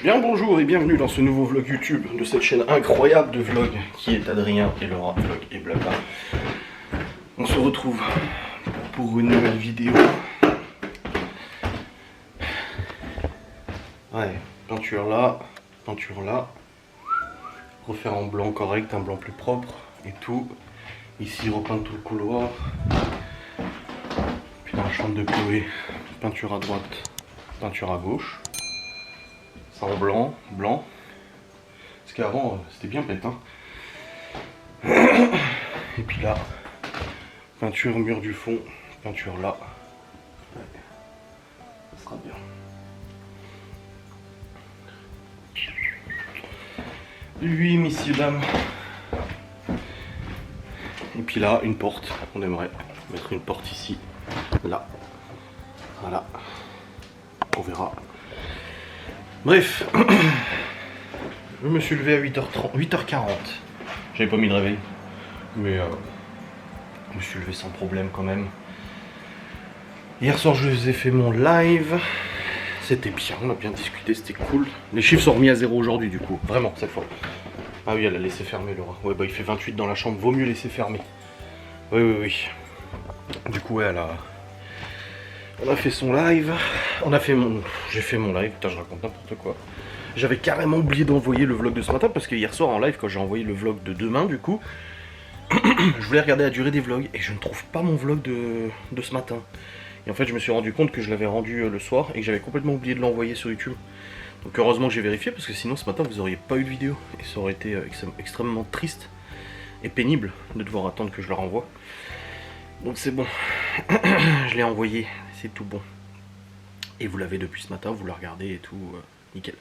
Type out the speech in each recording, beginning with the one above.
Bien bonjour et bienvenue dans ce nouveau vlog YouTube de cette chaîne incroyable de vlog qui est Adrien et Laura Vlog et Blabla. On se retrouve pour une nouvelle vidéo. Ouais, peinture là, refaire en blanc correct, un blanc plus propre et tout. Ici repeindre tout le couloir. Puis dans la chambre de Chloé, peinture à droite, peinture à gauche. Ça en blanc. Parce qu'avant c'était bien bête, hein. Et puis là, peinture mur du fond, peinture là. Ouais, ça sera bien. Oui, messieurs, dames. Et puis là, une porte. On aimerait mettre une porte ici, là. Voilà. On verra. Bref. Je me suis levé à 8h40. J'avais pas mis de réveil. Mais je me suis levé sans problème quand même. Hier soir, je vous ai fait mon live. C'était bien, on a bien discuté, c'était cool. Les chiffres sont remis à 0 aujourd'hui du coup, vraiment cette fois. Ah oui, elle a laissé fermer Laura. Ouais, bah il fait 28 dans la chambre, vaut mieux laisser fermer. Oui. Du coup, ouais, on a fait son live. J'ai fait mon live, putain, je raconte n'importe quoi. J'avais carrément oublié d'envoyer le vlog de ce matin parce que hier soir en live, quand j'ai envoyé le vlog de demain, du coup, je voulais regarder la durée des vlogs et je ne trouve pas mon vlog de ce matin. Et en fait, je me suis rendu compte que je l'avais rendu le soir et que j'avais complètement oublié de l'envoyer sur YouTube. Donc heureusement que j'ai vérifié parce que sinon ce matin vous auriez pas eu de vidéo et ça aurait été extrêmement triste et pénible de devoir attendre que je le renvoie. Donc c'est bon, je l'ai envoyé, c'est tout bon. Et vous l'avez depuis ce matin, vous le regardez et tout, nickel.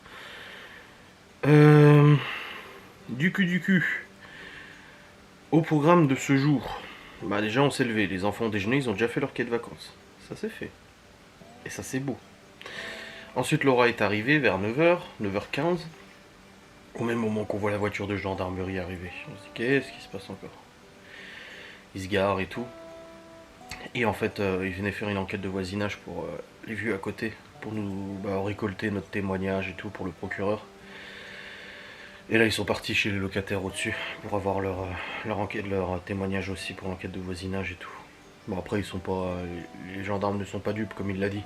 Du cul. Au programme de ce jour, bah déjà on s'est levé, les enfants ont déjeuné, ils ont déjà fait leur quai de vacances. Ça c'est fait. Et ça c'est beau. Ensuite Laura est arrivée vers 9h, 9h15. Au même moment qu'on voit la voiture de gendarmerie arriver. On se dit qu'est-ce qui se passe encore? Ils se garent et tout. Et en fait ils venaient faire une enquête de voisinage pour les vieux à côté. Pour nous récolter notre témoignage et tout pour le procureur. Et là ils sont partis chez les locataires au-dessus pour avoir leur enquête, leur témoignage aussi pour l'enquête de voisinage et tout. Bon après ils sont pas. Les gendarmes ne sont pas dupes comme il l'a dit.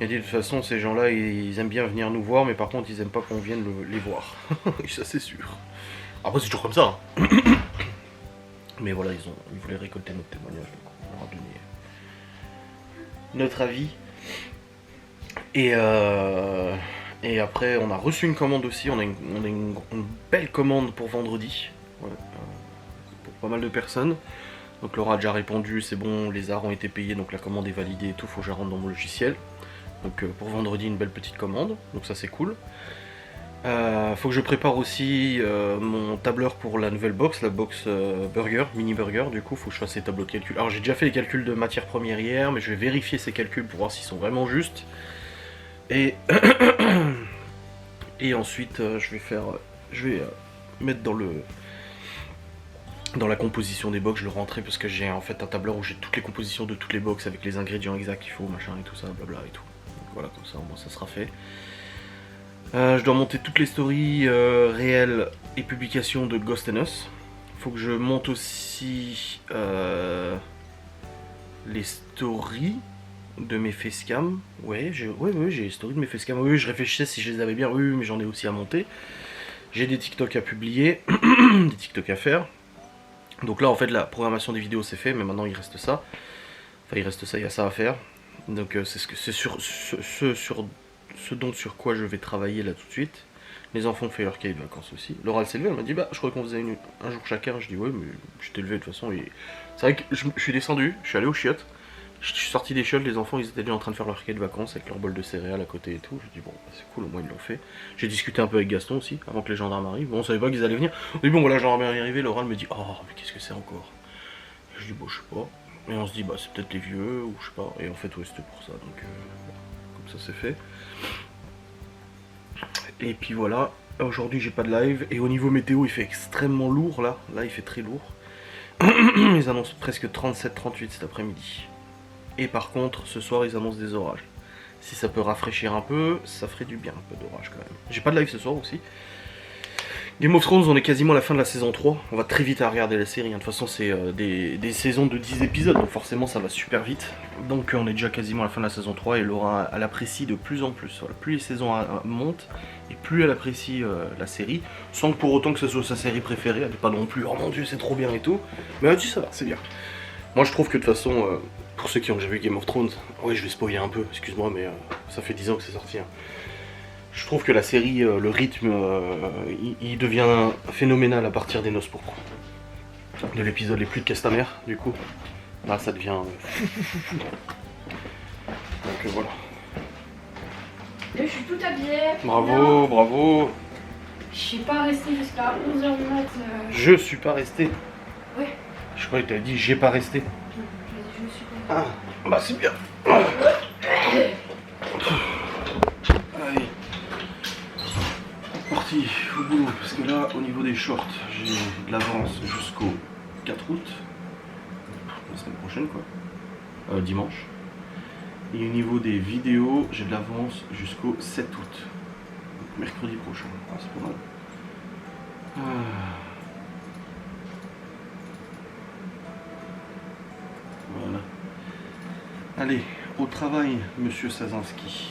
Il a dit de toute façon ces gens-là ils aiment bien venir nous voir mais par contre ils aiment pas qu'on vienne les voir. Ça c'est sûr. Après c'est toujours comme ça. Hein. Mais voilà ils voulaient récolter notre témoignage donc on leur a donné notre avis. Et après on a reçu une commande aussi, on a une belle commande pour vendredi. Ouais, pour pas mal de personnes. Donc Laura a déjà répondu, c'est bon, les arts ont été payés, donc la commande est validée et tout, faut que je la rentre dans mon logiciel. Donc pour vendredi une belle petite commande, donc ça c'est cool. Faut que je prépare aussi mon tableur pour la nouvelle box, la box burger, mini burger, du coup faut que je fasse les tableaux de calcul. Alors j'ai déjà fait les calculs de matières premières hier, mais je vais vérifier ces calculs pour voir s'ils sont vraiment justes. Et ensuite je vais mettre dans la composition des box, je le rentrer parce que j'ai en fait un tableur où j'ai toutes les compositions de toutes les box avec les ingrédients exacts qu'il faut, machin et tout ça, blabla et tout. Donc voilà, comme ça au moins ça sera fait. Je dois monter toutes les stories réelles et publications de Ghost and Us. Faut que je monte aussi les stories de mes facecam. Ouais, j'ai les stories de mes facecam. Oui, je réfléchissais si je les avais bien. Oui, mais j'en ai aussi à monter. J'ai des TikTok à publier, des TikTok à faire. Donc là, en fait, la programmation des vidéos c'est fait, mais maintenant il reste ça. Enfin, il reste ça, il y a ça à faire. Donc c'est ce dont sur quoi je vais travailler là tout de suite. Les enfants ont fait leur cahier de vacances aussi. Laura elle s'est levée, elle m'a dit bah je crois qu'on faisait un jour chacun. Je dis ouais mais j'étais levé de toute façon. C'est vrai que je suis descendu, je suis allé aux chiottes. Je suis sorti des chiottes, les enfants ils étaient déjà en train de faire leur cahier de vacances avec leur bol de céréales à côté et tout. Je dis bon bah, c'est cool, au moins ils l'ont fait. J'ai discuté un peu avec Gaston aussi avant que les gendarmes arrivent. Bon on savait pas qu'ils allaient venir. On dit bon voilà, la gendarmerie est arrivée, Laura elle me dit oh mais qu'est-ce que c'est encore. Et je dis bon je sais pas. Et on se dit bah c'est peut-être les vieux ou je sais pas. Et en fait ouais c'était pour ça donc comme ça c'est fait. Et puis voilà, aujourd'hui j'ai pas de live. Et au niveau météo il fait extrêmement lourd là il fait très lourd. Ils annoncent presque 37-38 cet après-midi. Et par contre ce soir ils annoncent des orages. Si ça peut rafraîchir un peu, ça ferait du bien, un peu d'orage quand même. J'ai pas de live ce soir aussi. Game of Thrones, on est quasiment à la fin de la saison 3. On va très vite à regarder la série. De toute façon, c'est des saisons de 10 épisodes, donc forcément ça va super vite. Donc on est déjà quasiment à la fin de la saison 3 et Laura, elle apprécie de plus en plus. Voilà, plus les saisons montent et plus elle apprécie la série. Sans que pour autant que ce soit sa série préférée. Elle n'est pas non plus, oh mon dieu, c'est trop bien et tout. Mais elle dit ça va, c'est bien. Moi je trouve que de toute façon, pour ceux qui ont déjà vu Game of Thrones, ouais, je vais spoiler un peu, excuse-moi, mais ça fait 10 ans que c'est sorti. Hein. Je trouve que la série, le rythme, il devient phénoménal à partir des Noces pourpres. De l'épisode Les Plus de Castamere, du coup. Là, ça devient fou. Donc voilà. Là, je suis tout habillée. Bravo, Là, bravo. je suis pas restée jusqu'à 11h du mat. Je suis pas resté. Ouais. Je croyais que t'avais dit j'ai pas resté. Je suis pas. Ah, bah c'est bien. Allez. Parti au boulot, parce que là, au niveau des shorts, j'ai de l'avance jusqu'au 4 août. La semaine prochaine, quoi. Dimanche. Et au niveau des vidéos, j'ai de l'avance jusqu'au 7 août. Donc, mercredi prochain. Ah, c'est pas mal. Voilà. Allez, au travail, monsieur Sazinski.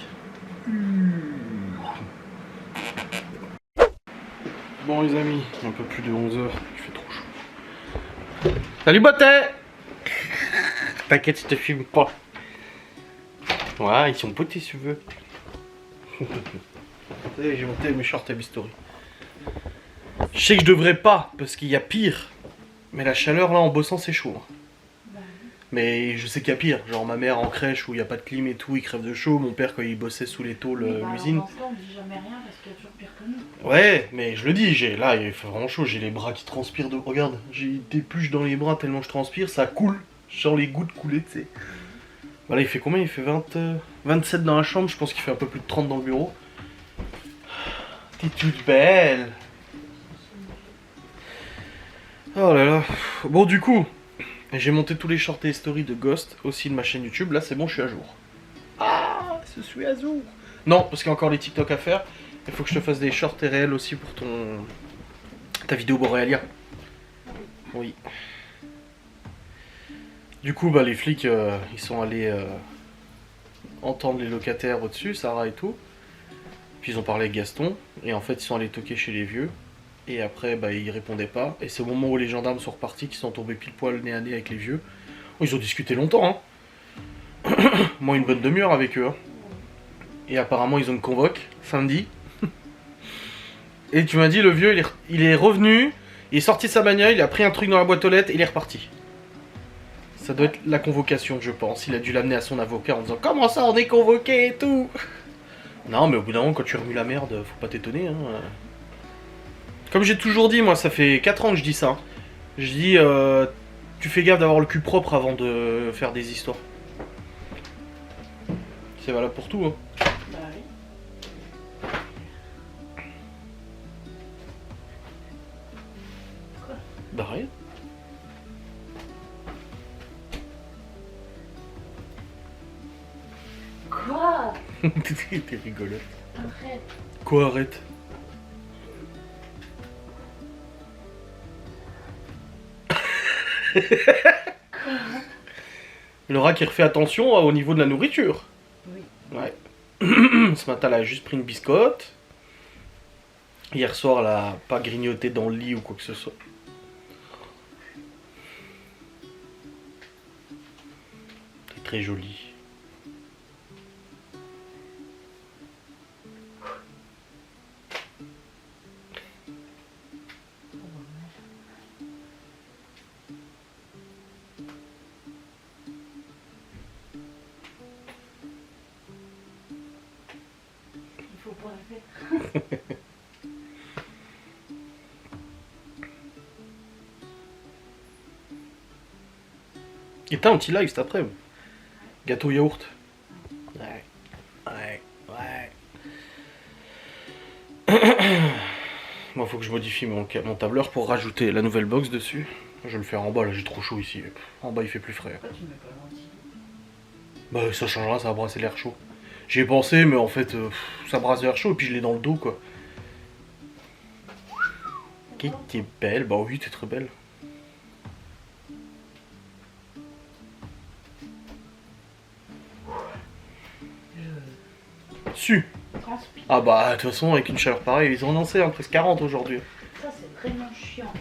Bon les amis, un peu plus de 11h, il fait trop chaud. Salut Botet. T'inquiète, je te filme pas. Ouais, ils sont beautés si tu veux. J'ai monté mes shorts à Bistouri. Je sais que je devrais pas, parce qu'il y a pire. Mais la chaleur là en bossant c'est chaud. Mais je sais qu'il y a pire, genre ma mère en crèche où il n'y a pas de clim et tout, il crève de chaud, mon père quand il bossait sous les tôles l'usine. Dans ce cas, on dit jamais rien parce qu'il y a toujours pire que nous. Ouais, mais je le dis, là il fait vraiment chaud, j'ai les bras qui transpirent de... Regarde, j'ai des pluches dans les bras tellement je transpire, ça coule, genre les gouttes couler, tu sais. Voilà, il fait combien? Il fait 27 dans la chambre, je pense qu'il fait un peu plus de 30 dans le bureau. T'es toute belle. Oh là là. Bon du coup... J'ai monté tous les shorts et stories de Ghost, aussi de ma chaîne YouTube. Là, c'est bon, je suis à jour. Ah, je suis à jour. Non, parce qu'il y a encore les TikTok à faire. Il faut que je te fasse des shorts et réels aussi pour ta vidéo Borealia. Oui. Du coup, bah, les flics, ils sont allés entendre les locataires au-dessus, Sarah et tout. Puis ils ont parlé avec Gaston. Et en fait, ils sont allés toquer chez les vieux. Et après, bah, ils répondaient pas. Et c'est au moment où les gendarmes sont repartis qu'ils sont tombés pile poil nez à nez avec les vieux. Oh, ils ont discuté longtemps, hein. Moi, une bonne demi-heure avec eux. Hein. Et apparemment, ils ont une convoque samedi. Et tu m'as dit, le vieux, il est revenu, il est sorti de sa bagnole, il a pris un truc dans la boîte aux lettres et il est reparti. Ça doit être la convocation, je pense. Il a dû l'amener à son avocat en disant comment ça, on est convoqué et tout. Non, mais au bout d'un moment, quand tu remues la merde, faut pas t'étonner, hein. Comme j'ai toujours dit, moi, ça fait 4 ans que je dis ça. Je dis, tu fais gaffe d'avoir le cul propre avant de faire des histoires. C'est valable pour tout, hein. Bah oui. Quoi? Bah rien. Quoi? T'es rigolote. Arrête. Quoi, arrête? Laura qui refait attention au niveau de la nourriture. Oui. Ouais. Ce matin, elle a juste pris une biscotte. Hier soir, elle a pas grignoté dans le lit ou quoi que ce soit. T'es très jolie. Il faut pas la faire. Et t'as un petit live cet après-midi. Gâteau yaourt. Ouais. Ouais. Ouais. Moi, faut que je modifie mon tableur pour rajouter la nouvelle box dessus. Je vais le faire en bas, là j'ai trop chaud ici. En bas il fait plus frais. Pourquoi tu mets pas l'anti? Bah ça changera, ça va brasser l'air chaud. J'y ai pensé, mais en fait, ça brasse l'air chaud et puis je l'ai dans le dos, quoi. Ok, t'es belle. Bah oui, t'es très belle. Su. Transpire. Ah bah, de toute façon, avec une chaleur pareille, ils ont lancé presque 40 aujourd'hui. Ça, c'est vraiment chiant.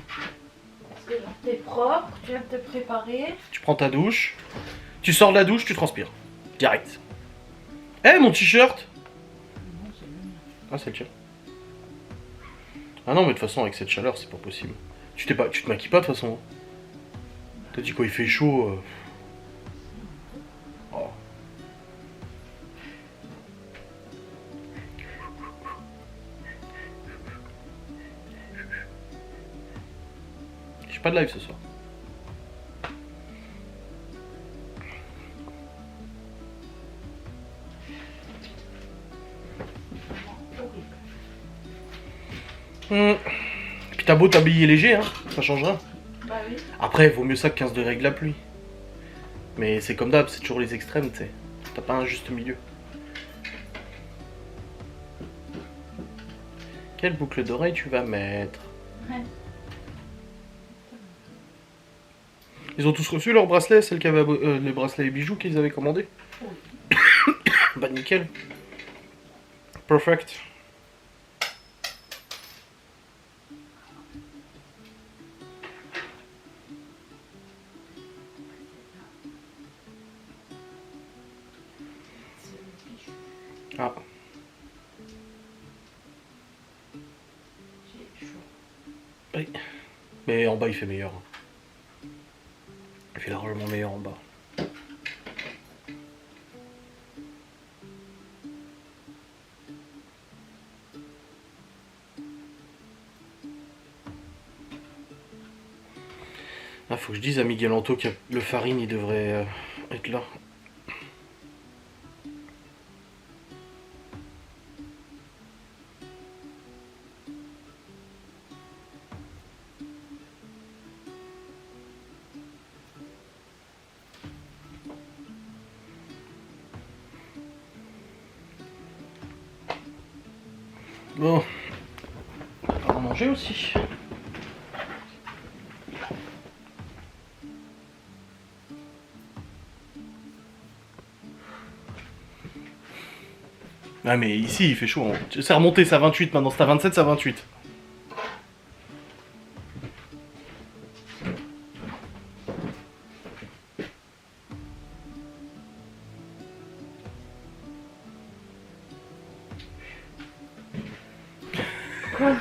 Parce que genre, t'es propre, tu viens de te préparer. Tu prends ta douche, tu sors de la douche, tu transpires. Direct. Eh, mon t-shirt! Non, c'est le mien. Ah, c'est le tien. Ah non, mais de toute façon, avec cette chaleur, c'est pas possible. Tu te maquilles pas, de toute façon. T'as dit quoi, il fait chaud. Oh. J'ai pas de live ce soir. Horrible. Puis t'as beau t'habiller léger, hein, ça change rien. Bah oui. Après, vaut mieux ça que 15 degrés avec la pluie. Mais c'est comme d'hab, c'est toujours les extrêmes, tu sais. T'as pas un juste milieu. Quelle boucle d'oreille tu vas mettre? Ouais. Ils ont tous reçu leurs bracelets, celles qui avaient les bracelets et bijoux qu'ils avaient commandés? Oui. Bah nickel. Perfect. C'est le bijou. Ah, J'ai chaud. oui. Mais en bas il fait meilleur. Il fait largement meilleur en bas. Ah, faut que je dise à Miguel Anto que le farine il devrait être là. Bon, on va manger aussi. Ah mais ici il fait chaud, hein. C'est remonté, c'est à 28 maintenant, c'est à 27, c'est à 28.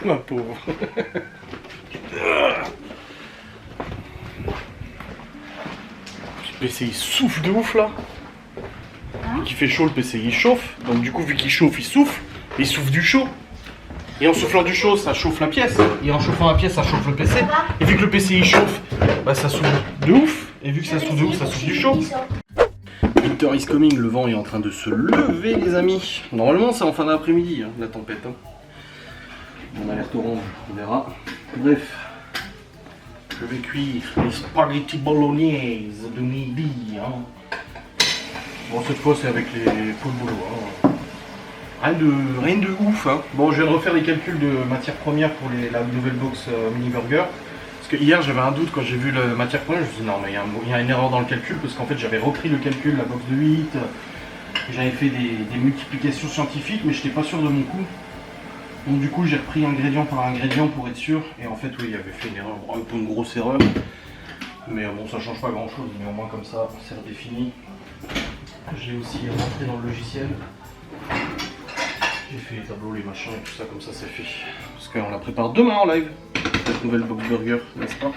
Ma pauvre. Le PC il souffle de ouf là. Vu qu'il fait chaud, le PC il chauffe. Donc du coup, vu qu'il chauffe, il souffle. Et il souffle du chaud. Et en soufflant du chaud, ça chauffe la pièce. Et en chauffant la pièce, ça chauffe le PC. Et vu que le PC il chauffe, bah ça souffle de ouf. Et vu que ça souffle de ouf, ça souffle du chaud. Winter is coming, le vent est en train de se lever, les amis. Normalement, c'est en fin d'après-midi, hein, la tempête. Hein. On alerte orange, on verra. Bref, je vais cuire les spaghetti bolognaises de midi. Hein. Bon, cette fois, c'est avec les poules boulot. Hein. Rien de ouf. Hein. Bon, je viens de refaire les calculs de matière première pour la nouvelle box mini burger. Parce que hier, j'avais un doute quand j'ai vu la matière première. Je me suis dit, non, mais il y a une erreur dans le calcul. Parce qu'en fait, j'avais repris le calcul, la box de 8. J'avais fait des multiplications scientifiques, mais je n'étais pas sûr de mon coup. Donc du coup j'ai repris ingrédient par ingrédient pour être sûr, et en fait oui il avait fait une erreur, un peu une grosse erreur, mais bon ça change pas grand chose, mais au moins comme ça c'est redéfini. J'ai aussi rentré dans le logiciel, j'ai fait les tableaux, les machins et tout ça, comme ça c'est fait. Parce qu'on la prépare demain en live, cette nouvelle box burger, n'est-ce pas?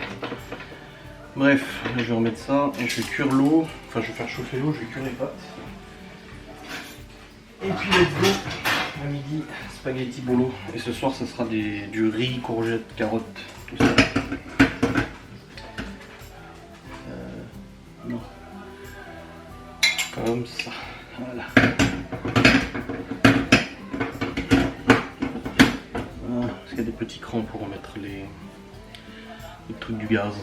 Bref, je vais remettre ça, et je vais cuire l'eau, enfin je vais faire chauffer l'eau, je vais cuire les pâtes. Et puis let's go, à midi, spaghetti bolo. Et ce soir, ce sera du riz, courgettes, carottes, tout ça. Non. Comme ça. Voilà. Voilà. Parce qu'il y a des petits crans pour remettre les trucs du gaz.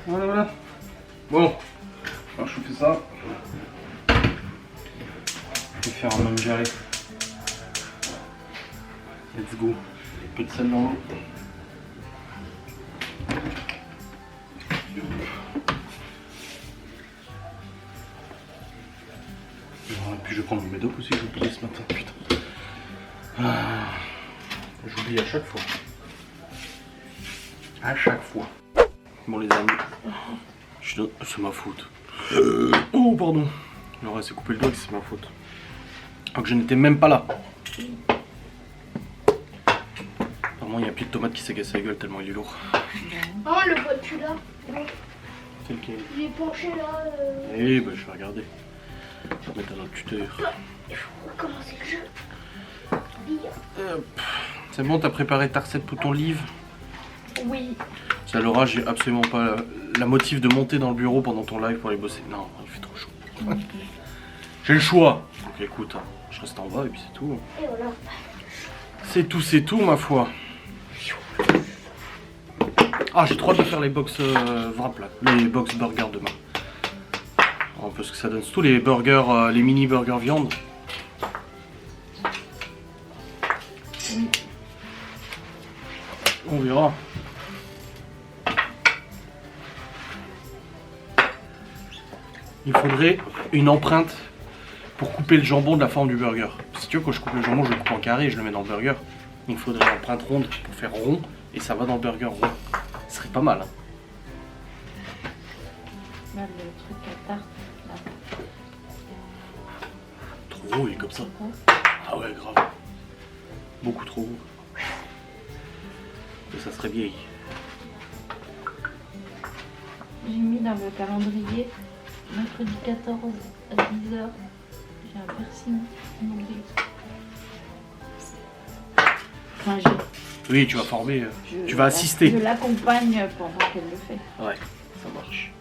Voilà, voilà. Bon, alors je fais ça. faire un mangiare. Let's go. Un peu de sel dans l'eau. Et puis je vais prendre mon médoc aussi, j'ai oublié ce matin, putain. Ah, j'oublie à chaque fois. À chaque fois. Bon les amis, c'est ma faute. Oh pardon. Laura s'est coupé le doigt, c'est ma faute. Alors que je n'étais même pas là. Apparemment il y a un pied de tomate qui s'est cassé la gueule tellement il est lourd. Oh, le vois-tu là? C'est lequel? Il est penché là. Eh ben je vais regarder. Je vais mettre dans le tuteur. Il faut recommencer le jeu. C'est bon, t'as préparé ta recette pour ton livre? Oui. Ça Laura, j'ai absolument pas la motive de monter dans le bureau pendant ton live pour aller bosser. Non, il fait trop chaud. J'ai le choix. Donc écoute, hein, je reste en bas et puis c'est tout. Et voilà. C'est tout ma foi. Ah, j'ai trop hâte de faire les box wrap là, les box burgers demain. Un peu ce que ça donne, surtout les burgers, les mini burgers viande. On verra. Il faudrait une empreinte pour couper le jambon de la forme du burger. Si tu veux, quand je coupe le jambon, je le coupe en carré et je le mets dans le burger. Il faudrait une empreinte ronde pour faire rond et ça va dans le burger rond. Ce serait pas mal. Hein. Là, le truc à tarte. Là. Trop haut, il est comme ça. Ah ouais, grave. Beaucoup trop haut. Et ça serait vieilli. J'ai mis dans le calendrier mercredi 14 à 10h. J'ai un piercing immobilier. Enfin, oui, tu vas former, tu vas assister. Je l'accompagne pendant qu'elle le fait. Ouais, ça marche.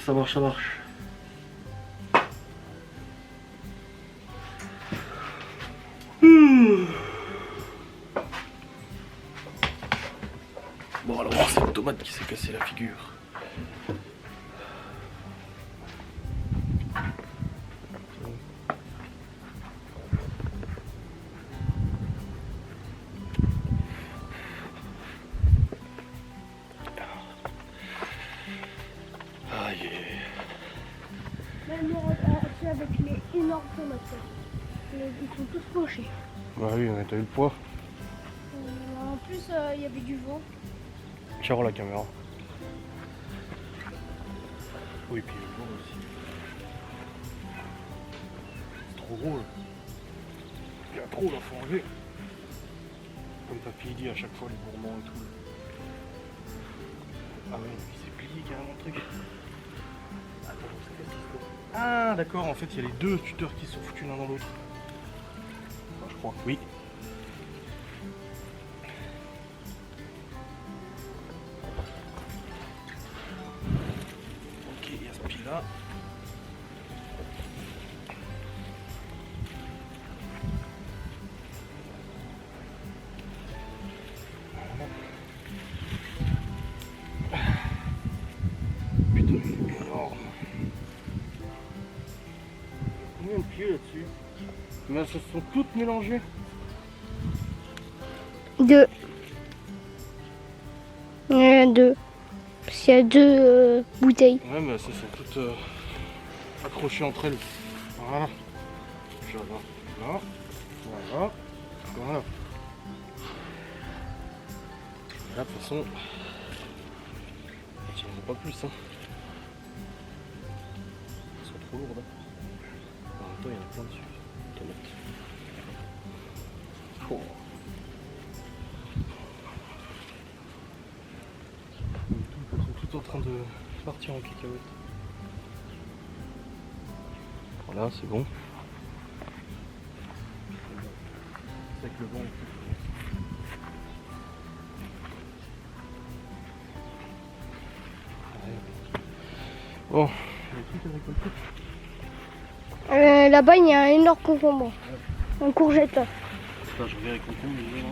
Ça marche, ça marche. Bon alors c'est le tomate qui s'est cassé la figure. Aïe. Même ceux avec les énormes tomates. Ils sont tous pochés. Bah oui, t'as eu le poids. En plus, il y avait du vent. Tiens la caméra. Oui, puis le vent aussi. C'est trop gros là. Il y a trop là, faut enlever. Comme papy dit à chaque fois, les gourmands et tout. Ah ouais, il s'est plié carrément le truc. Attends, c'est qu'est-ce qui se passe? Ah d'accord, en fait il y a les deux tuteurs qui sont foutus l'un dans l'autre. Enfin, je crois, oui. Ok, il y a ce pile là. Putain, il est énorme. Combien de pieds là-dessus? Mais elles se sont toutes mélangées. 2. Deux. Parce qu'il y a deux bouteilles. Ouais, mais elles se sont toutes accrochées entre elles. Voilà. Puis là, là, voilà, voilà. Là, de toute façon, elles tiendront pas plus. Hein. Elles sont trop lourdes. Hein. En même temps, il y en a plein dessus. Tomates. Oh. Elles sont toutes en train de partir en cacahuète. Voilà, c'est bon. C'est avec le vent. Bon, les trucs à récolter. Là-bas, il y a un énorme concombre. Un courgette là. Là, je reviens avec concombre déjà.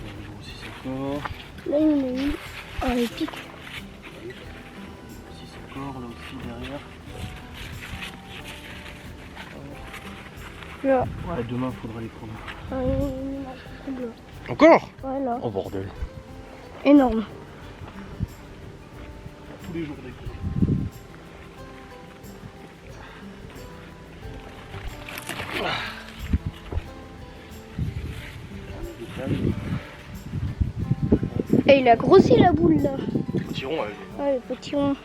On va aussi encore. Là, il y en a une. Ah, les pics. Aussi encore, là aussi derrière. Là. Ouais, demain, faudra les prendre. Là. Encore? Ouais, là. Oh bordel. Énorme. Tous les jours des cours. Et il a grossi la boule là. Petit rond, Ouais, le petit rond.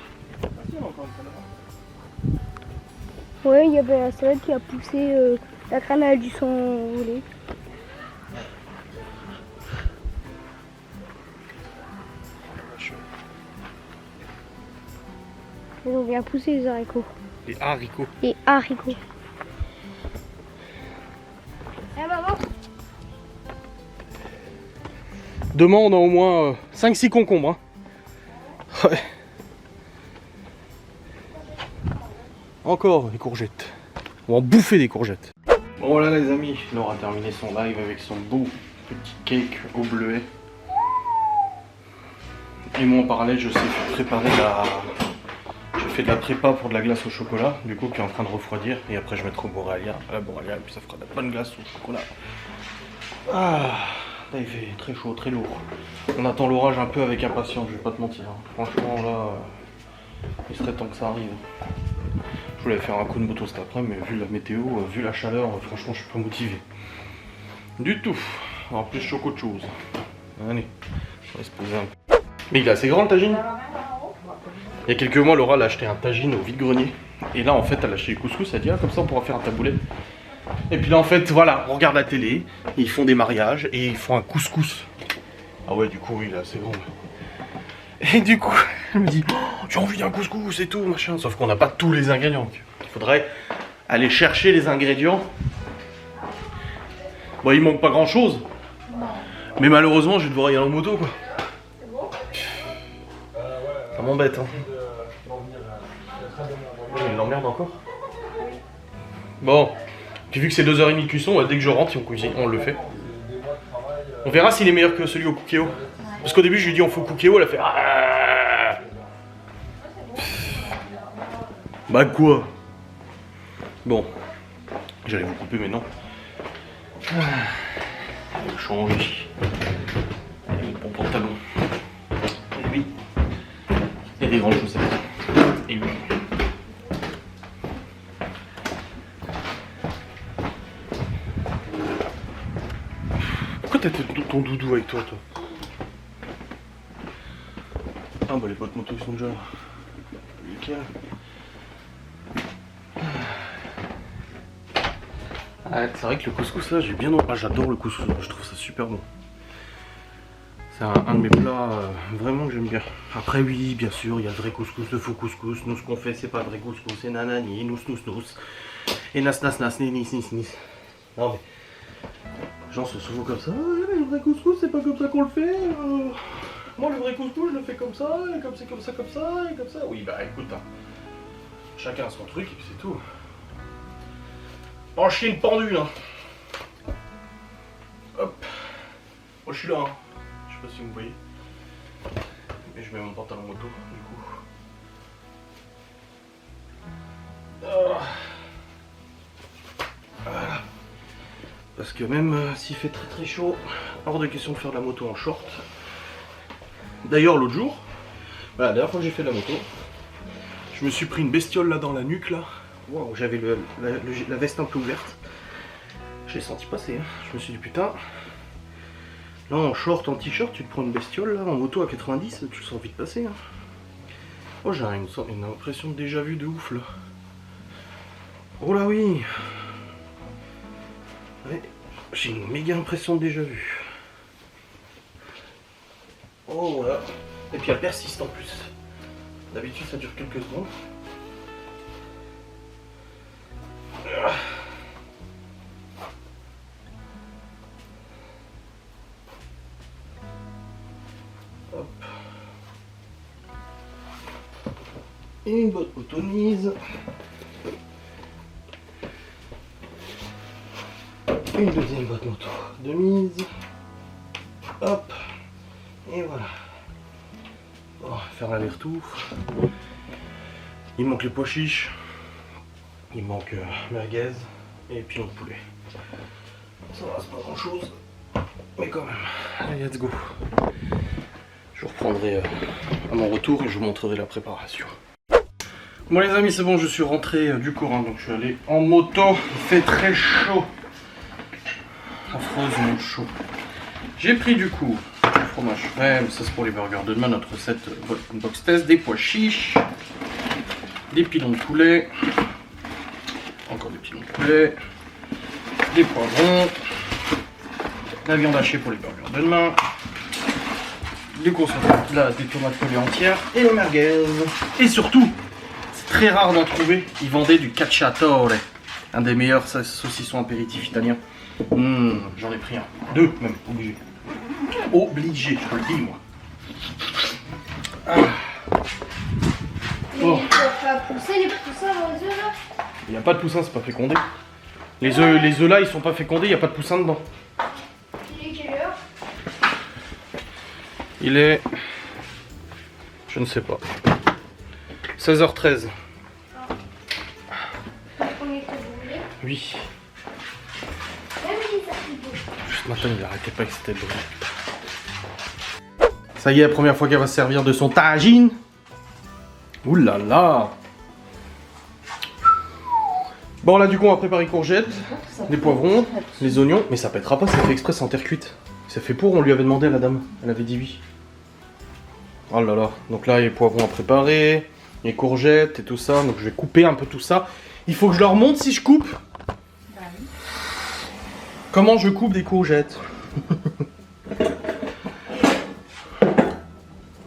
Ouais, il y avait la salade qui a poussé la crème à du sang roulé. Ils ont bien poussé les haricots. Les haricots. Les haricots. Eh maman. Demain, on a au moins 5-6 concombres. Hein. Ouais. Encore des courgettes. On va en bouffer des courgettes. Bon voilà les amis, Laure a terminé son live avec son beau petit cake au bleuet. Et moi en parallèle, je sais préparer la... Je fais de la prépa pour de la glace au chocolat, du coup qui est en train de refroidir. Et après je mettrai au Boréalia, et puis ça fera de la bonne glace au chocolat. Ah, là il fait très chaud, très lourd. On attend l'orage un peu avec impatience, je vais pas te mentir. Hein. Franchement là, il serait temps que ça arrive. Je voulais faire un coup de moto cet après, mais vu la météo, vu la chaleur, franchement je suis pas motivé. Du tout. En plus chaud qu'autre chose. Allez, on va se poser un peu. Mais il est assez grand le tagine. Il y a quelques mois, Laura a acheté un tagine au vide-grenier. Et là, en fait, elle a acheté du couscous. Elle a dit, ah, comme ça, on pourra faire un taboulet. Et puis là, en fait, voilà, on regarde la télé. Ils font des mariages et ils font un couscous. Ah ouais, du coup, oui, il est assez grand. Et du coup, elle me dit, oh, j'ai envie d'un couscous et tout, machin. Sauf qu'on n'a pas tous les ingrédients. Il faudrait aller chercher les ingrédients. Bon, il manque pas grand-chose. Mais malheureusement, je vais devoir y aller en moto, quoi. Ça m'embête, hein. Il l'emmerde encore. Bon, puis vu que c'est 2h30 de cuisson, dès que je rentre, on le fait. On verra s'il est meilleur que celui au Cookéo. Parce qu'au début, je lui ai dit on fait au Cookéo, elle a fait ah. Bah quoi? Bon, j'allais vous couper, mais non. Je vais changer. Allez, mon pantalon. Et oui. Et des grandes chaussettes. Et oui. Pourquoi t'as ton doudou avec toi, Ah bah les potes moto ils sont déjà nickel. Ah, c'est vrai que le couscous là j'ai bien... Ah j'adore le couscous, je trouve ça super bon. C'est un de mes plats vraiment que j'aime bien. Après oui bien sûr il y a le vrai couscous, le faux couscous. Nous ce qu'on fait c'est pas le vrai couscous, c'est nanani, nous. Et nas nis. Non mais... Les gens se souvent comme ça, ah, le vrai couscous c'est pas comme ça qu'on le fait. Moi le vrai couscous je le fais comme ça, et comme ça, et comme ça. Oui bah écoute, hein. Chacun son truc et puis c'est tout. En chien une pendule hein. Hop. Moi je suis là hein. Je sais pas si vous me voyez. Mais je mets mon pantalon moto du coup. Voilà. Parce que même s'il fait très très chaud, hors de question de faire de la moto en short. D'ailleurs l'autre jour, voilà, la dernière fois que j'ai fait de la moto, je me suis pris une bestiole là dans la nuque là. Waouh, j'avais la veste un peu ouverte. Je l'ai senti passer, hein. Je me suis dit putain, là en short, en t-shirt, tu te prends une bestiole là, en moto à 90, tu le sens vite passer. Hein. Oh j'ai une impression de déjà vu de ouf là. Oh là oui. Ouais, j'ai une méga impression de déjà vu. Oh voilà. Et puis elle persiste en plus. D'habitude ça dure quelques secondes. Hop. Et une botte automise. Une deuxième botte moto de mise. Hop. Et voilà. Bon, on va faire l'aller-retour. Il manque les pois chiches. Il manque merguez. et pilon de poulet. Ça va, c'est pas grand chose, mais quand même. Allez, let's go. Je vous reprendrai à mon retour et je vous montrerai la préparation. Bon les amis, c'est bon, je suis rentré du cours, hein, donc je suis allé en moto. Il fait très chaud. Affreusement chaud. J'ai pris du coup du fromage frais, mais ça c'est pour les burgers de demain, notre recette box test, des pois chiches, des pilons de poulet, encore des pilons de poulet, des poivrons, la viande hachée pour les burgers de demain, des des tomates pelées entières et les merguez. Et surtout, c'est très rare d'en trouver, ils vendaient du cacciatore, un des meilleurs saucissons apéritifs italiens. J'en ai pris un, 2 même, obligé. Obligé, je te le dis moi. Mais tu vas pas pousser les poussins dans les œufs là? Il n'y a pas de poussin, c'est pas fécondé. Les œufs là, ils sont pas fécondés, il n'y a pas de poussin dedans. Il est quelle heure? Il est... je ne sais pas. 16h13. On est brûlé. Oui. Même si ça fait beau. Ce matin, il arrêtait pas que c'était brûlé. Ça y est, la première fois qu'elle va se servir de son tagine. Ouh là là. Bon là du coup on va préparer les courgettes, les poivrons, les oignons. Mais ça pètera pas, c'est fait exprès, c'est en terre cuite. C'est fait pour, on lui avait demandé à la dame. Elle avait dit oui. Oh là là. Donc là il y a les poivrons à préparer, les courgettes et tout ça. Donc je vais couper un peu tout ça. Il faut que je leur montre si je coupe. Comment je coupe des courgettes.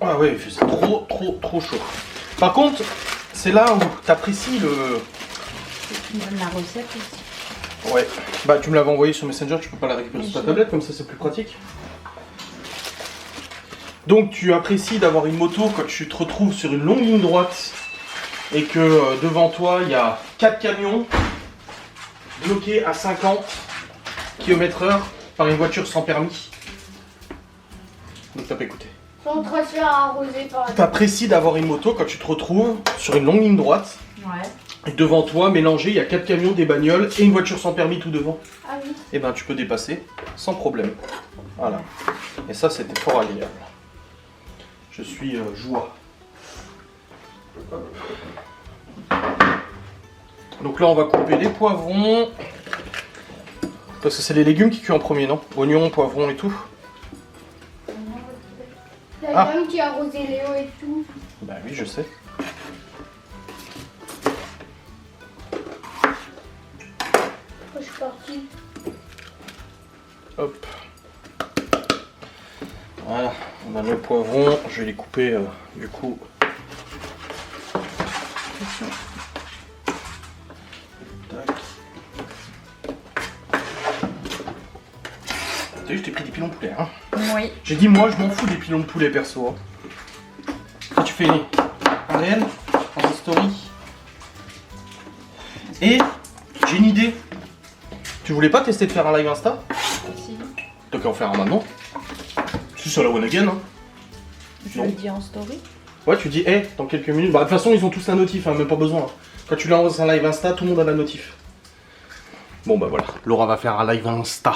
Ah ouais, c'est trop chaud. Par contre, c'est là où tu apprécies le... La recette aussi. Ouais, bah tu me l'avais envoyé sur Messenger, tu peux pas la récupérer sur ta tablette, comme ça c'est plus pratique. Donc tu apprécies d'avoir une moto quand tu te retrouves sur une longue ligne droite et que devant toi il y a 4 camions bloqués à 50 km/h par une voiture sans permis. Donc t'as pas écouté. Son transfert arrosé par T'apprécies d'avoir une moto quand tu te retrouves sur une longue ligne droite. Ouais. Et devant toi, mélangé, il y a 4 camions, des bagnoles et une voiture sans permis tout devant. Ah oui. Et ben tu peux dépasser sans problème. Voilà. Et ça c'était fort agréable. Je suis joie. Donc là on va couper les poivrons. Parce que c'est les légumes qui cuisent en premier, non? Oignons, poivrons et tout. La Ah. dame qui a arrosé Léo et tout. Bah oui, je sais. Je suis partie. Hop. Voilà, on a nos poivrons. Je vais les couper du coup. Tac. T'as vu, je t'ai pris des pilons de poulet, hein. Oui. J'ai dit, moi, je m'en fous des pilons de poulet perso. Hein. Quand tu fais un réel, en story. Et j'ai une idée. Tu voulais pas tester de faire un live Insta? Si. T'as qu'à en faire un maintenant. C'est sur la one again. Hein. Je Non. le dis en story. Ouais, tu dis, hey, dans quelques minutes. Bah, de toute façon, ils ont tous la notif, hein, même pas besoin. Hein. Quand tu lances un live Insta, tout le monde a la notif. Bon, bah voilà. Laura va faire un live Insta.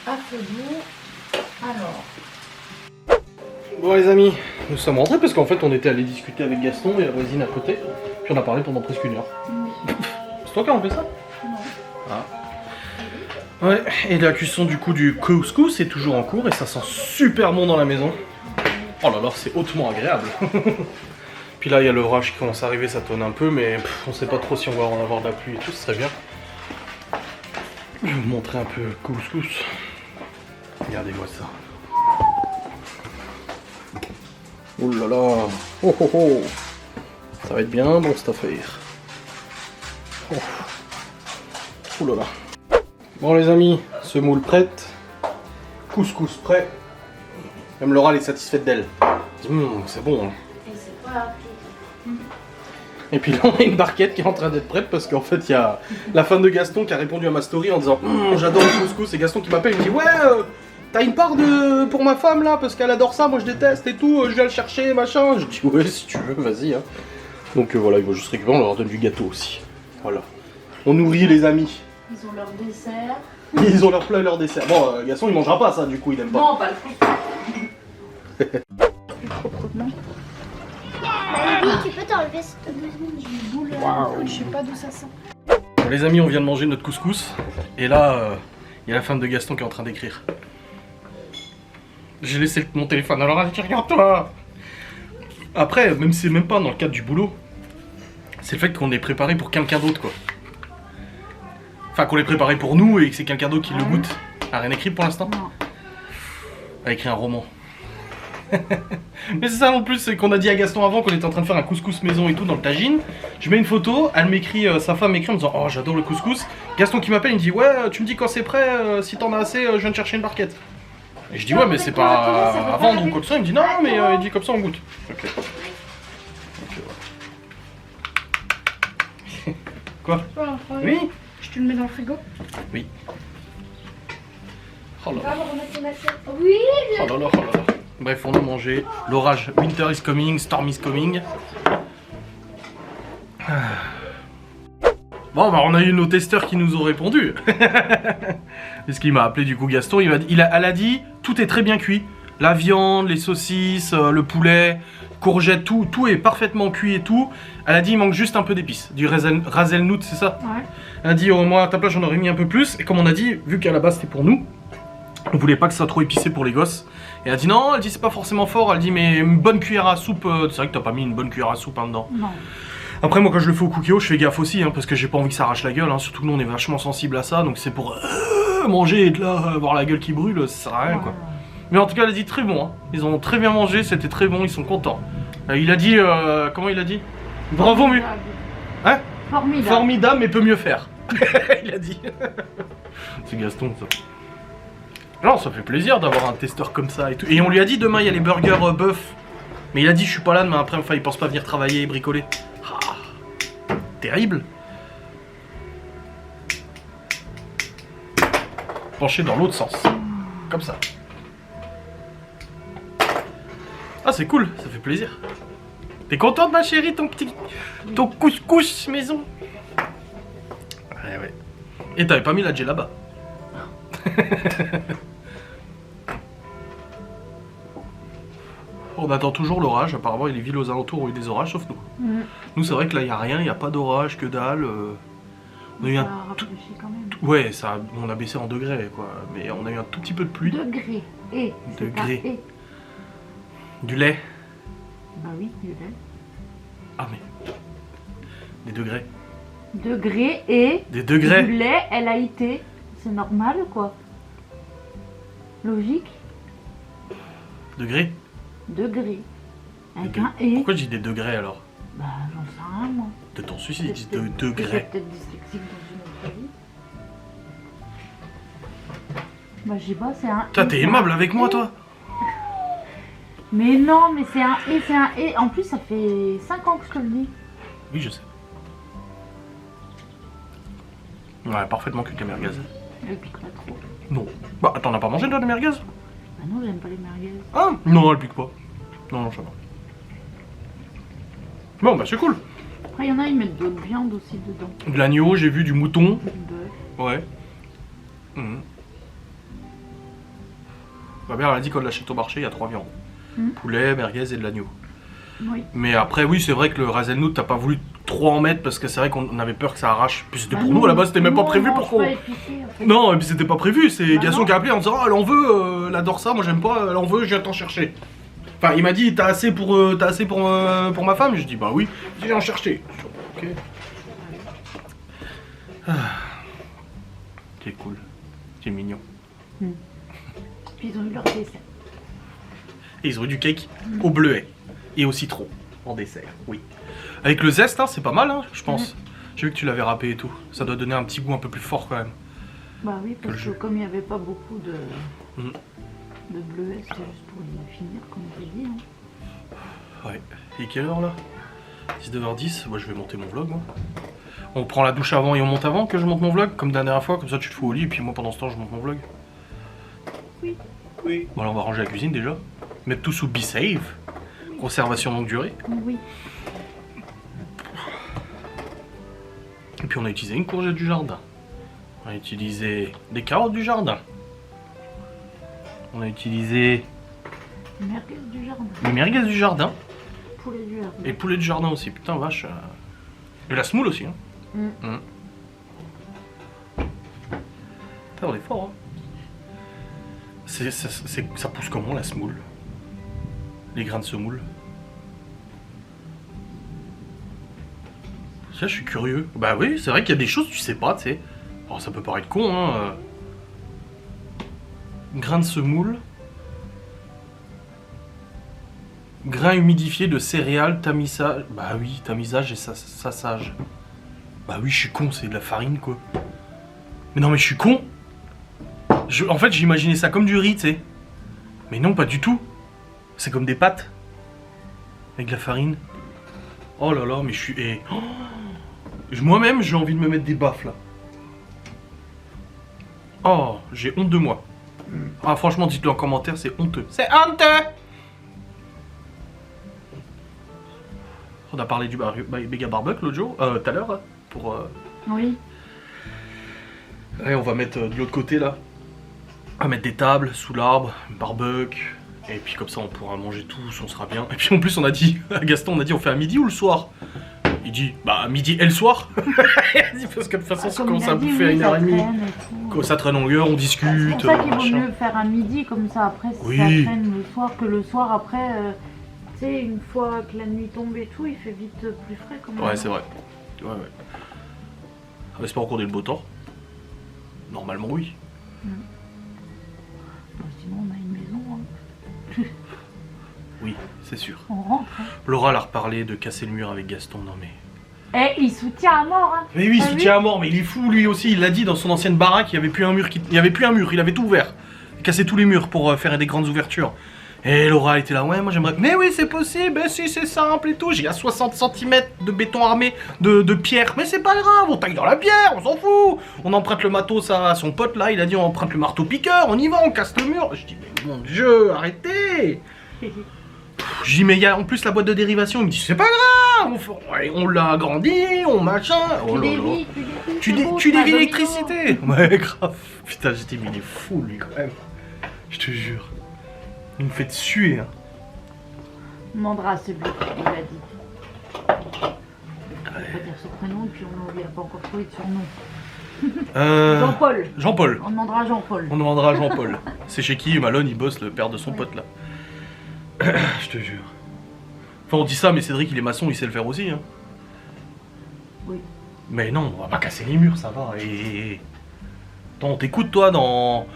À feu doux. Alors. Bon, les amis, nous sommes rentrés parce qu'en fait, on était allé discuter avec Gaston et la voisine à côté. Puis on a parlé pendant presque 1 heure. C'est toi qui as enlevé ça? Non. Ah. Ouais, et la cuisson du coup du couscous est toujours en cours et ça sent super bon dans la maison. Oh là là, c'est hautement agréable. Puis là, il y a l'orage qui commence à arriver, ça tonne un peu, mais on sait pas trop si on va en avoir de la pluie et tout, ce serait bien. Je vais vous montrer un peu le couscous. Regardez-moi ça. Ouh là là. Oh oh oh. Ça va être bien bon cette affaire. Oh. Ouh là là. Bon les amis, semoule prête. Couscous prêt. Même Laura elle est satisfaite d'elle. C'est bon. Hein. Et c'est pas Et puis là on a une barquette qui est en train d'être prête parce qu'en fait il y a la fan de Gaston qui a répondu à ma story en disant j'adore le couscous, et Gaston qui m'appelle il me dit ouais t'as une part pour ma femme là parce qu'elle adore ça, moi je déteste et tout, je viens le chercher machin. Je dis ouais si tu veux vas-y hein. Donc voilà, ils vont juste récupérer, on leur donne du gâteau aussi. Voilà. On nourrit les amis. Ils ont leur dessert. Ils ont leur plat et leur dessert. Bon, Gaston il mangera pas ça du coup, il aime pas. Non, pas le couscous. Proprement. Oui, tu peux t'enlever cette 2 secondes, j'ai une boule. Waouh. Je sais pas d'où ça sent. Bon, les amis, on vient de manger notre couscous. Et là, il y a la femme de Gaston qui est en train d'écrire. J'ai laissé mon téléphone, alors elle dit regarde-toi. Après, même si c'est même pas dans le cadre du boulot, c'est le fait qu'on est préparé pour quelqu'un d'autre, quoi. Enfin, qu'on l'ait préparé pour nous et que c'est quelqu'un d'autre qui le goûte. Elle a rien écrit pour l'instant? Non. Elle a écrit un roman. Mais c'est ça en plus, c'est qu'on a dit à Gaston avant qu'on était en train de faire un couscous maison et tout dans le tagine. Je mets une photo, elle m'écrit, sa femme m'écrit en me disant oh j'adore le couscous. Gaston qui m'appelle, il me dit ouais tu me dis quand c'est prêt, si t'en as assez, je viens de chercher une barquette. Et je dis ouais mais c'est pas à vendre ou quoi que ça. Il me dit non mais il dit comme ça on goûte. Ok. Ok, ouais. Quoi? Oui. Je te le mets dans le frigo. Oui. Oh là On là. va remettre ton assiette. Oui, Oh là là, oh là là. Bref, on a mangé. L'orage, winter is coming, storm is coming. Bon, bah on a eu nos testeurs qui nous ont répondu. Parce qu'il m'a appelé du coup Gaston. Elle a dit tout est très bien cuit. La viande, les saucisses, le poulet, courgettes, tout est parfaitement cuit et tout. Elle a dit il manque juste un peu d'épices. Du hazelnut, c'est ça? Ouais. Elle a dit au moins à ta place j'en aurais mis un peu plus. Et comme on a dit, vu qu'à la base c'était pour nous, on voulait pas que ça soit trop épicé pour les gosses. Et elle a dit non, elle dit c'est pas forcément fort. Elle dit mais une bonne cuillère à soupe. C'est vrai que t'as pas mis une bonne cuillère à soupe hein, dedans. Non. Après moi quand je le fais au cookie je fais gaffe aussi hein, parce que j'ai pas envie que ça arrache la gueule. Hein, surtout que nous on est vachement sensible à ça. Donc c'est pour manger et de là avoir la gueule qui brûle, ça sert à rien quoi. Mais en tout cas elle a dit très bon. Hein. Ils ont très bien mangé, c'était très bon, ils sont contents. Il a dit comment il a dit? Bravo mieux. Hein? Formidable. Formidable mais peut mieux faire. Il a dit. C'est Gaston ça. Non, ça fait plaisir d'avoir un testeur comme ça et tout. Et on lui a dit demain il y a les burgers bœuf. Mais il a dit je suis pas là demain après, enfin il pense pas venir travailler et bricoler. Ah, terrible. Pencher dans l'autre sens. Comme ça. Ah c'est cool, ça fait plaisir. T'es contente ma chérie, ton couscous maison? Ouais ouais. Et t'avais pas mis la djellaba. On attend toujours l'orage, apparemment il y a les villes aux alentours où il y a des orages sauf nous. Nous c'est vrai que là il n'y a rien, il n'y a pas d'orage, que dalle. On a eu un tout... quand même. Ouais, ça, on a baissé en degrés quoi, mais on a eu un tout petit peu de pluie. Degré. Et. Degré. Et. Du lait. Bah oui, du lait. Ah mais... Des degrés. Degré et. Des degrés. Du lait, LAIT. C'est normal quoi. Logique. Degrés. Degré. Avec Degrés. un et. Pourquoi je dis des degrés alors? Bah j'en sais rien moi. De ton suicide, ils disent de T'es degrés. peut-être dyslexique dans une autre vie. Bah je sais pas, c'est un. Toi t'es aimable avec moi toi? Mais non, mais c'est un et, c'est un et. En plus ça fait 5 ans que je te le dis. Oui je sais. Ouais, parfaitement que la merguez. Elle pique pas trop. Non. Bah, t'en as pas mangé de la merguez? Bah non, j'aime pas les merguez. Ah non, elle pique pas. Non, non, ça va. Bon, bah c'est cool. Après, il y en a, ils mettent d'autres viandes aussi dedans. De l'agneau, j'ai vu du mouton. Du bœuf. Ouais. Ma mère, elle a dit qu'on l'achète au marché, il y a 3 viandes. Poulet, merguez et de l'agneau. Oui. Mais après, oui, c'est vrai que le hazelnut, t'as pas voulu trop en mettre parce que c'est vrai qu'on avait peur que ça arrache. Puis c'était Bah pour non, nous, à la base, c'était même pas nous, prévu on pour mange qu'on... pas épicé, en fait. Non, et puis c'était pas prévu, c'est Bah Gaston non. qui a appelé en disant « Ah, elle en veut, elle adore ça, moi j'aime pas, elle en veut, je viens t'en chercher. » Enfin, il m'a dit « T'as assez pour ma femme ?» Je dis « Bah oui, je viens en chercher. » Ok. Ah. C'est cool, c'est mignon. Puis ils ont eu leur dessert. Et ils ont eu du cake au bleuet et au citron en dessert, oui. Avec le zeste, hein, c'est pas mal, hein, je pense. J'ai vu que tu l'avais râpé et tout. Ça doit donner un petit goût un peu plus fort quand même. Bah oui, parce le que jus. comme il n'y avait pas beaucoup de Mm. bleuets, c'était juste pour les finir, comme on t'a dit. Hein. Ouais. Et quelle heure là? 19h10, moi je vais monter mon vlog moi. On prend la douche avant et on monte avant que je monte mon vlog, comme la dernière fois, comme ça tu te fous au lit et puis moi pendant ce temps je monte mon vlog. Oui. Oui. Bon alors on va ranger la cuisine déjà. Mettre tout sous Be Save. Conservation longue durée. Oui. Et puis on a utilisé une courgette du jardin. On a utilisé des carottes du jardin. On a utilisé Merguez du jardin. les merguez du jardin. Poulet du jardin. Et poulet du jardin aussi. Putain, vache. Et la semoule aussi. Hein. Mm. Putain, on est fort. Hein. Ça pousse comment la semoule? Les grains de semoule? Ça, je suis curieux. Bah oui, c'est vrai qu'il y a des choses que tu sais pas, tu sais. Alors ça peut paraître con, hein. Grains de semoule. Grains humidifiés de céréales, tamisage. Bah oui, tamisage et sassage. Bah oui, je suis con, c'est de la farine, quoi. Mais non, mais je suis con. En fait, j'imaginais ça comme du riz, tu sais. Mais non, pas du tout. C'est comme des pâtes. Avec de la farine. Oh là là, mais je suis... Oh, moi-même, j'ai envie de me mettre des baffes, là. Oh, j'ai honte de moi. Ah, franchement, dites-le en commentaire, c'est honteux. C'est honteux! On a parlé du méga barbecue l'autre jour, tout à l'heure, hein, pour... Oui. Allez, on va mettre de l'autre côté, là. On va mettre des tables sous l'arbre, barbecue. Et puis comme ça, on pourra manger tous, on sera bien. Et puis en plus, on a dit, à Gaston, on a dit, on fait à midi ou le soir? Il dit, bah à midi et le soir. Parce que de toute façon, ça commence à bouffer à 1h30. Comme ça traîne en longueur, on discute. C'est pour ça qu'il vaut machin. mieux faire à midi, comme ça après, si Oui. ça traîne le soir, que le soir après, tu sais, une fois que la nuit tombe et tout, il fait vite plus frais quand même. Ouais, c'est vrai. Ouais, ouais. On espère qu'on ait le beau temps. Normalement, oui. Bon, sinon, on a une maison, hein. Oui, c'est sûr. On rentre. Hein. Laura elle a reparlé de casser le mur avec Gaston, non mais... Eh, il soutient à mort, hein. Mais oui, il T'as soutient à mort, mais il est fou lui aussi, il l'a dit dans son ancienne baraque, il n'y avait plus un mur, il avait tout ouvert. Il cassait tous les murs pour faire des grandes ouvertures. Et Laura était là, ouais, moi j'aimerais... Mais oui, c'est possible, mais si, c'est simple et tout, j'ai à 60 cm de béton armé, de pierre, mais c'est pas grave, on taille dans la pierre, on s'en fout. On emprunte le matos à son pote là, il a dit on emprunte le marteau-piqueur, on y va, on casse le mur. Je dis, mais mon Dieu, arrêtez. Je dis, mais il y a en plus la boîte de dérivation, il me dit, c'est pas grave, on l'a agrandi, on machin. Oh là là. Tu dévis l'électricité. Ouais, grave. Putain, j'étais, mais il est fou lui quand même. Je te jure. Il me fait suer. Hein. On demandera à celui qui l'a dit. On va dire son prénom et puis on lui a pas encore trouvé de surnom. Jean-Paul. Jean-Paul. On demandera à Jean-Paul. On demandera à Jean-Paul. C'est chez qui Malone, il bosse, le père de son pote là. Je te jure. Enfin, on dit ça, mais Cédric, il est maçon, il sait le faire aussi. Hein. Oui. Mais non, on va pas casser les murs, ça va. Et... Attends, t'écoutes, toi, dans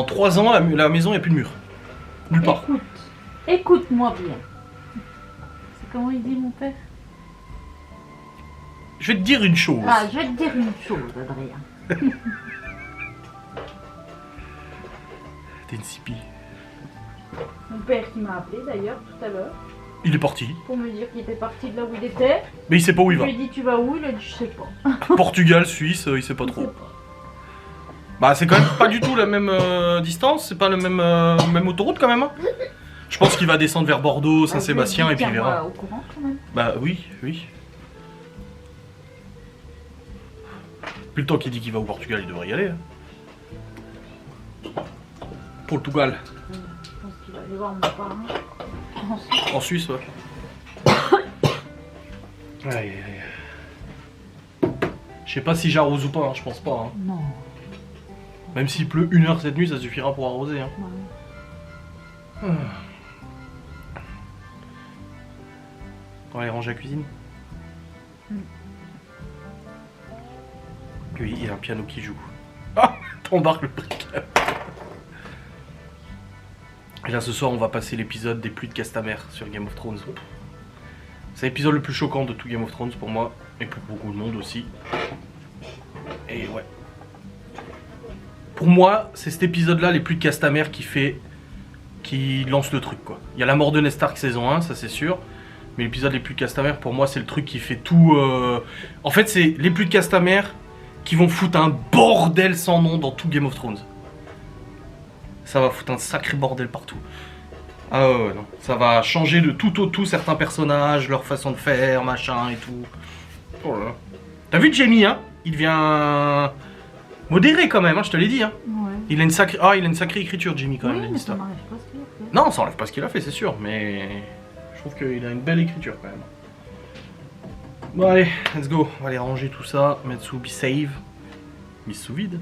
3 ans, la maison, il n'y a plus de mur. Nulle part. Écoute-moi bien. C'est comment il dit, mon père? Je vais te dire une chose. Ah, je vais te dire une chose, Adrien. T'es une sipie. Mon père qui m'a appelé d'ailleurs tout à l'heure Il est parti. pour me dire qu'il était parti de là où il était. Mais il sait pas où il Je va. lui ai dit tu vas où? Il a dit je sais pas. Portugal, Suisse, il sait pas Je trop. sais pas. Bah c'est quand même pas du tout la même distance, c'est pas le même autoroute quand même. Hein. Je pense qu'il va descendre vers Bordeaux, Saint-Sébastien et puis il verra. Au courant quand même. Bah oui, oui. Depuis le temps qu'il dit qu'il va au Portugal, il devrait y aller. Hein. Portugal. Je pense qu'il va aller voir mon parrain. Ensuite, En Suisse, ouais. Aïe, aïe, aïe. Je sais pas si j'arrose ou pas, hein, je pense pas. Hein. non. Même s'il pleut 1 heure cette nuit, ça suffira pour arroser. Hein. Ouais. On va aller ranger la cuisine. Oui, il y a un piano qui joue. Ah, t'embarques le brick. Et là, ce soir, on va passer l'épisode des pluies de Castamere sur Game of Thrones. C'est l'épisode le plus choquant de tout Game of Thrones pour moi, et pour beaucoup de monde aussi. Et ouais. Pour moi, c'est cet épisode-là, les pluies de Castamere, qui lance le truc, quoi. Il y a la mort de Ned Stark saison 1, ça c'est sûr. Mais l'épisode les pluies de Castamere, pour moi, c'est le truc qui fait tout... En fait, c'est les pluies de Castamere qui vont foutre un bordel sans nom dans tout Game of Thrones. Ça va foutre un sacré bordel partout. Ah ouais, non. Ça va changer de tout au tout certains personnages, leur façon de faire, machin et tout. Oh là là. T'as vu Jamie, hein? Il devient modéré quand même, hein, je te l'ai dit. Hein. Ouais. Il a une sacrée écriture, Jamie, quand même. Oui, le mais ça Insta. n'enlève pas ce qu'il a fait. Non, ça enlève pas ce qu'il a fait, c'est sûr, mais je trouve qu'il a une belle écriture quand même. Bon allez, let's go. On va aller ranger tout ça, mettre sous be save. Mise sous vide.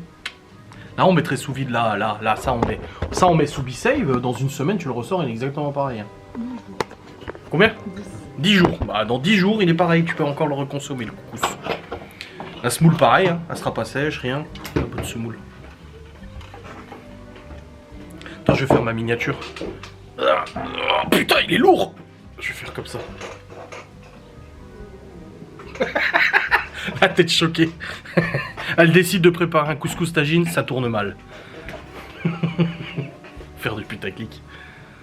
Là on mettrait sous vide, là, ça on met sous be save. Dans une semaine tu le ressors, il est exactement pareil. Hein. Combien 10 jours. Bah dans 10 jours il est pareil, tu peux encore le reconsommer le couscous. La semoule pareil, hein. Elle sera pas sèche, rien. Un peu de semoule. Attends, je vais faire ma miniature. Oh, putain, il est lourd. Je vais faire comme ça. La tête choquée. Elle décide de préparer un couscous tagine, ça tourne mal. Faire du putaclic.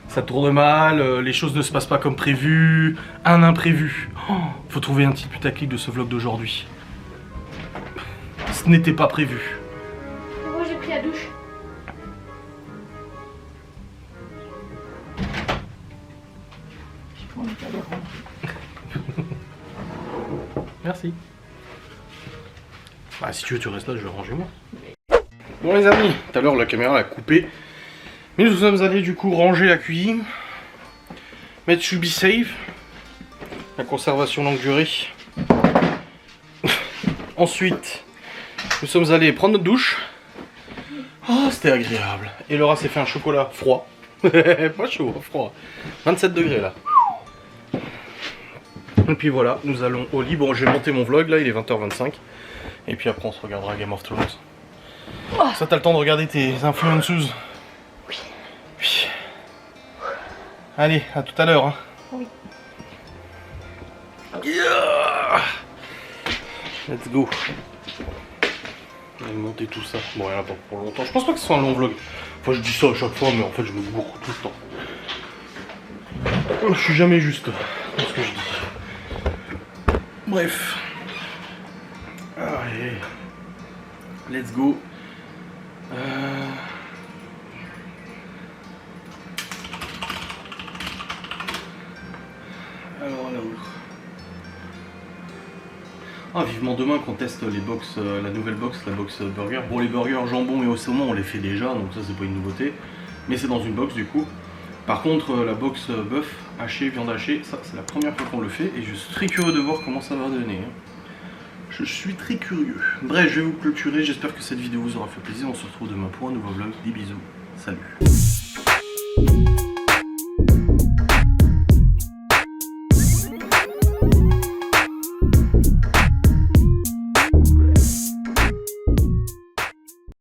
Ça tourne mal, les choses ne se passent pas comme prévu. Un imprévu. Oh, faut trouver un petit putaclic de ce vlog d'aujourd'hui. Ce n'était pas prévu. Moi j'ai pris la douche. J'ai pas envie d'aller ranger. Merci. Bah si tu veux tu restes là, je vais ranger moi. Bon les amis, tout à l'heure la caméra a coupé. Mais nous sommes allés du coup ranger la cuisine. Mettre sous be save. La conservation longue durée. Ensuite, nous sommes allés prendre notre douche. Oh c'était agréable. Et Laura s'est fait un chocolat froid. Pas chaud, froid. 27 degrés là. Et puis voilà, nous allons au lit. Bon, je vais monter mon vlog là, il est 20h25. Et puis après, on se regardera Game of Thrones. Oh. Ça, t'as le temps de regarder tes influenceuses? Oui. Oui. Allez, à tout à l'heure. Hein. Oui. Yeah. Let's go. On va monter tout ça. Bon, il y en a pas pour longtemps. Je pense pas que ce soit un long vlog. Enfin, je dis ça à chaque fois, mais en fait, je me bourre tout le temps. Je suis jamais juste dans ce que je dis. Bref. Allez. Let's go. Alors là où? Ah, vivement demain qu'on teste les box, la nouvelle box, la box burger. Bon, les burgers jambon et au saumon, on les fait déjà, donc ça c'est pas une nouveauté. Mais c'est dans une box du coup. Par contre, la box bœuf haché, viande hachée, ça c'est la première fois qu'on le fait et je suis très curieux de voir comment ça va donner. Je suis très curieux. Bref, je vais vous clôturer. J'espère que cette vidéo vous aura fait plaisir. On se retrouve demain pour un nouveau vlog. Des bisous. Salut.